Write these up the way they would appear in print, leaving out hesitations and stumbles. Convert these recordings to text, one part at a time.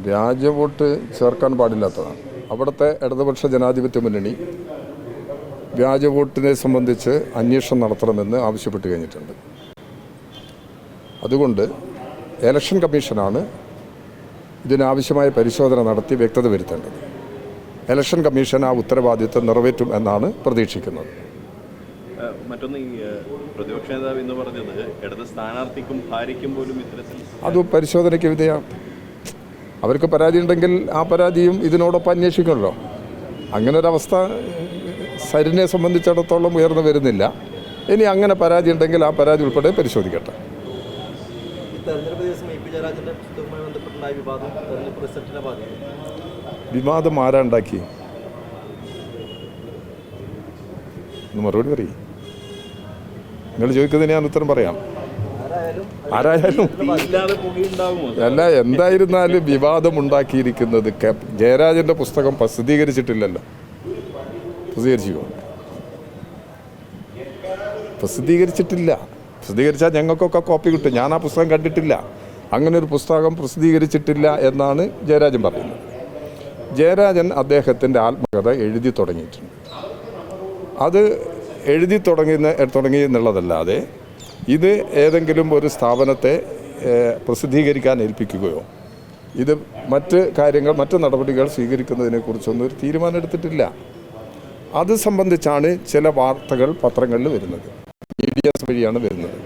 വ്യാജ വോട്ട് ചേർക്കാൻ പാടില്ലാത്തതാണ്. അവിടുത്തെ ഇടതുപക്ഷ ജനാധിപത്യ മുന്നണി വ്യാജ വോട്ടിനെ സംബന്ധിച്ച് അന്വേഷണം നടത്തണമെന്ന് ആവശ്യപ്പെട്ട് കഴിഞ്ഞിട്ടുണ്ട്. അതുകൊണ്ട് ഇലക്ഷൻ കമ്മീഷനാണ് ഇതിനാവശ്യമായ പരിശോധന നടത്തി വ്യക്തത വരുത്തേണ്ടത്. ഇലക്ഷൻ കമ്മീഷൻ ആ ഉത്തരവാദിത്വം നിറവേറ്റും എന്നാണ് പ്രതീക്ഷിക്കുന്നത്. മറ്റൊന്ന്, ഈ പ്രതിപക്ഷ നേതാവ് എന്ന് പറഞ്ഞത് ഇടത് സ്ഥാനാർത്ഥിക്കും ഭാര്യയ്ക്കും പോലും ഇത്തരത്തിൽ അത് പരിശോധനയ്ക്ക് വിധേയമാണ്. അവർക്ക് പരാതി ഉണ്ടെങ്കിൽ ആ പരാതിയും ഇതിനോടൊപ്പം അന്വേഷിക്കണമല്ലോ. അങ്ങനൊരവസ്ഥ സരിനെ സംബന്ധിച്ചിടത്തോളം ഉയർന്നു വരുന്നില്ല. ഇനി അങ്ങനെ പരാതി ഉണ്ടെങ്കിൽ ആ പരാതി ഉൾപ്പെടെ പരിശോധിക്കട്ടെ. വിവാദം ആരാ ഉണ്ടാക്കി? മറുപടി പറയും. നിങ്ങൾ ചോദിക്കുന്നതിന് ഞാൻ ഉത്തരം പറയാം. ആരായാലും അല്ല, എന്തായിരുന്നാലും വിവാദം ഉണ്ടാക്കിയിരിക്കുന്നത് ജയരാജൻ്റെ പുസ്തകം പ്രസിദ്ധീകരിച്ചിട്ടില്ലല്ലോ. പ്രസിദ്ധീകരിച്ചിട്ടില്ല. പ്രസിദ്ധീകരിച്ചാൽ ഞങ്ങൾക്കൊക്കെ കോപ്പി കിട്ടും. ഞാൻ ആ പുസ്തകം കണ്ടിട്ടില്ല. അങ്ങനെ ഒരു പുസ്തകം പ്രസിദ്ധീകരിച്ചിട്ടില്ല എന്നാണ് ജയരാജൻ പറയുന്നത്. ജയരാജൻ അദ്ദേഹത്തിൻ്റെ ആത്മകഥ എഴുതി തുടങ്ങിയിട്ടുണ്ട്. അത് എഴുതി തുടങ്ങി എന്നുള്ളതല്ലാതെ ഇത് ഏതെങ്കിലും ഒരു സ്ഥാപനത്തെ പ്രസിദ്ധീകരിക്കാൻ ഏൽപ്പിക്കുകയോ ഇത് മറ്റ് നടപടികൾ സ്വീകരിക്കുന്നതിനെക്കുറിച്ചൊന്നും ഒരു തീരുമാനം എടുത്തിട്ടില്ല. അത് സംബന്ധിച്ചാണ് ചില വാർത്തകൾ പത്രങ്ങളിൽ വരുന്നത്, മീഡിയാസ് വഴിയാണ് വരുന്നത്.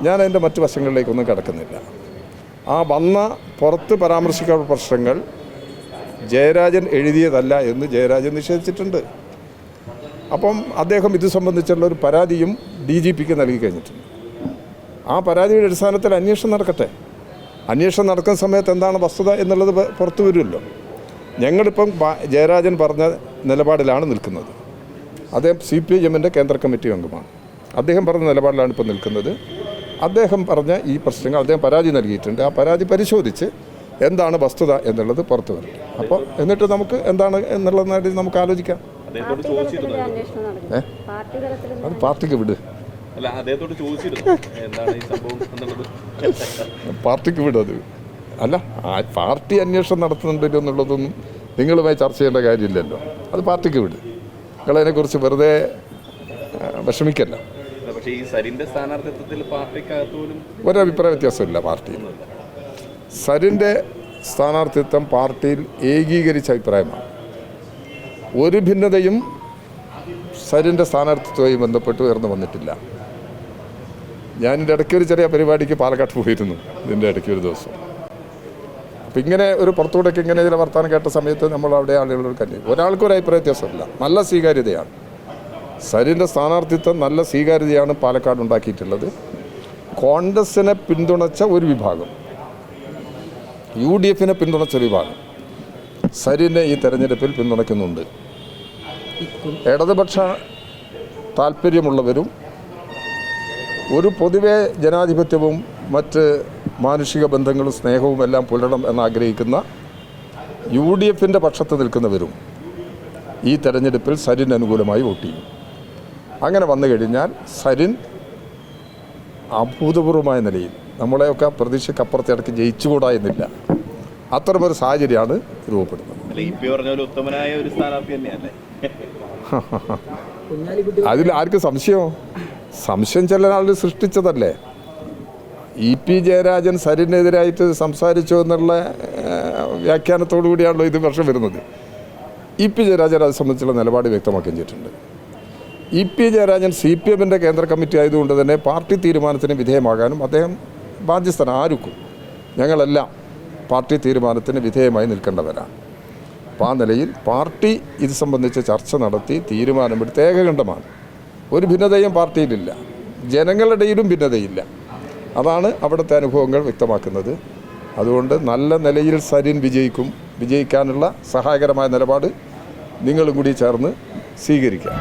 ഞാൻ അതിൻ്റെ മറ്റു വശങ്ങളിലേക്കൊന്നും കടക്കുന്നില്ല. ആ പുറത്ത് പരാമർശിക്കുന്ന പ്രശ്നങ്ങൾ ജയരാജൻ എഴുതിയതല്ല എന്ന് ജയരാജൻ നിഷേധിച്ചിട്ടുണ്ട്. അപ്പം അദ്ദേഹം ഇത് സംബന്ധിച്ചുള്ള ഒരു പരാതിയും DGPക്ക് നൽകി കഴിഞ്ഞിട്ടുണ്ട്. ആ പരാതിയുടെ അടിസ്ഥാനത്തിൽ അന്വേഷണം നടക്കട്ടെ. അന്വേഷണം നടക്കുന്ന സമയത്ത് എന്താണ് വസ്തുത എന്നുള്ളത് പുറത്തു വരുമല്ലോ. ഞങ്ങളിപ്പം ജയരാജൻ പറഞ്ഞ നിലപാടിലാണ് നിൽക്കുന്നത്. അദ്ദേഹം CPIMൻ്റെ കേന്ദ്ര കമ്മിറ്റി അംഗമാണ്. അദ്ദേഹം പറഞ്ഞ നിലപാടിലാണ് ഇപ്പോൾ നിൽക്കുന്നത്. അദ്ദേഹം പറഞ്ഞ ഈ പ്രശ്നങ്ങൾ അദ്ദേഹം പരാതി നൽകിയിട്ടുണ്ട്. ആ പരാതി പരിശോധിച്ച് എന്താണ് വസ്തുത എന്നുള്ളത് പുറത്തു വരും. അപ്പോൾ എന്നിട്ട് നമുക്ക് എന്താണ് എന്നുള്ളത് നമുക്ക് ആലോചിക്കാം. അത് പാർട്ടിക്ക് വിട്. പാർട്ടിക്ക് വിടും. അത് അല്ല, പാർട്ടി അന്വേഷണം നടത്തുന്നുണ്ട് എന്നുള്ളതൊന്നും നിങ്ങളുമായി ചർച്ച ചെയ്യേണ്ട കാര്യമില്ലല്ലോ. അത് പാർട്ടിക്ക് വിട്. നിങ്ങളതിനെക്കുറിച്ച് വെറുതെ വിഷമിക്കല്ല. ഒരഭിപ്രായ വ്യത്യാസമില്ല പാർട്ടിയിൽ. സരിൻ്റെ സ്ഥാനാർത്ഥിത്വം പാർട്ടിയിൽ ഏകീകരിച്ച അഭിപ്രായമാണ്. ഒരു ഭിന്നതയും സരിൻ്റെ സ്ഥാനാർത്ഥിത്വവുമായി ബന്ധപ്പെട്ട് ഉയർന്നു വന്നിട്ടില്ല. ഞാൻ ഇതിൻ്റെ ഇടയ്ക്ക് ഒരു ചെറിയ പരിപാടിക്ക് പാലക്കാട്ട് പോയിരുന്നു. ഇതിൻ്റെ ഇടയ്ക്ക് ഒരു ദിവസം. അപ്പം ഇങ്ങനെ ഒരു പുറത്തുകൂടെയൊക്കെ ഇങ്ങനെ ചില വർത്തമാനം കേട്ട സമയത്ത് നമ്മൾ അവിടെ ആളുകളോട് ഒരാൾക്കും ഒരു അഭിപ്രായ വ്യത്യാസമില്ല. നല്ല സ്വീകാര്യതയാണ്. സരിൻ്റെ സ്ഥാനാർത്ഥിത്വം നല്ല സ്വീകാര്യതയാണ് പാലക്കാട് ഉണ്ടാക്കിയിട്ടുള്ളത്. കോൺഗ്രസിനെ പിന്തുണച്ച ഒരു വിഭാഗം, UDFനെ പിന്തുണച്ച ഒരു വിഭാഗം സരിനെ ഈ തെരഞ്ഞെടുപ്പിൽ പിന്തുണയ്ക്കുന്നുണ്ട്. ഇടതുപക്ഷ താല്പര്യമുള്ളവരും ഒരു പൊതുവെ ജനാധിപത്യവും മറ്റ് മാനുഷിക ബന്ധങ്ങളും സ്നേഹവും എല്ലാം പുലരണം എന്നാഗ്രഹിക്കുന്ന UDFൻ്റെ പക്ഷത്ത് നിൽക്കുന്നവരും ഈ തെരഞ്ഞെടുപ്പിൽ സരിന് അനുകൂലമായി വോട്ട് ചെയ്യും. അങ്ങനെ വന്നു കഴിഞ്ഞാൽ സരിൻ അഭൂതപൂർവമായ നിലയിൽ നമ്മളെയൊക്കെ പ്രതീക്ഷയ്ക്കപ്പുറത്തിടയ്ക്ക് ജയിച്ചുകൂടാ എന്നില്ല. അത്തരമൊരു സാഹചര്യമാണ് രൂപപ്പെടുന്നത്. അതിൽ ആർക്ക് സംശയം ചില ആളുകൾ സൃഷ്ടിച്ചതല്ലേ. EP ജയരാജൻ സരിനെതിരായിട്ട് സംസാരിച്ചു എന്നുള്ള വ്യാഖ്യാനത്തോടു കൂടിയാണല്ലോ ഇത് വർഷം വരുന്നത്. EP ജയരാജൻ അത് സംബന്ധിച്ചുള്ള നിലപാട് വ്യക്തമാക്കുകയും ചെയ്തിട്ടുണ്ട്. EP ജയരാജൻ CPMൻ്റെ കേന്ദ്ര കമ്മിറ്റി ആയതുകൊണ്ട് തന്നെ പാർട്ടി തീരുമാനത്തിന് വിധേയമാകാനും അദ്ദേഹം ബാധ്യസ്ഥനാണ്. ആർക്കും ഞങ്ങളെല്ലാം പാർട്ടി തീരുമാനത്തിന് വിധേയമായി നിൽക്കേണ്ടവരാണ്. അപ്പോൾ ആ നിലയിൽ പാർട്ടി ഇത് സംബന്ധിച്ച് ചർച്ച നടത്തി തീരുമാനമെടുത്ത് ഏകകണ്ഠമാണ്. ഒരു ഭിന്നതയും പാർട്ടിയിലില്ല, ജനങ്ങളുടെയിലും ഭിന്നതയില്ല. അതാണ് അവിടുത്തെ അനുഭവങ്ങൾ വ്യക്തമാക്കുന്നത്. അതുകൊണ്ട് നല്ല നിലയിൽ സരിൻ വിജയിക്കാനുള്ള സഹായകരമായ നിലപാട് നിങ്ങളും കൂടി ചേർന്ന് സ്വീകരിക്കുക.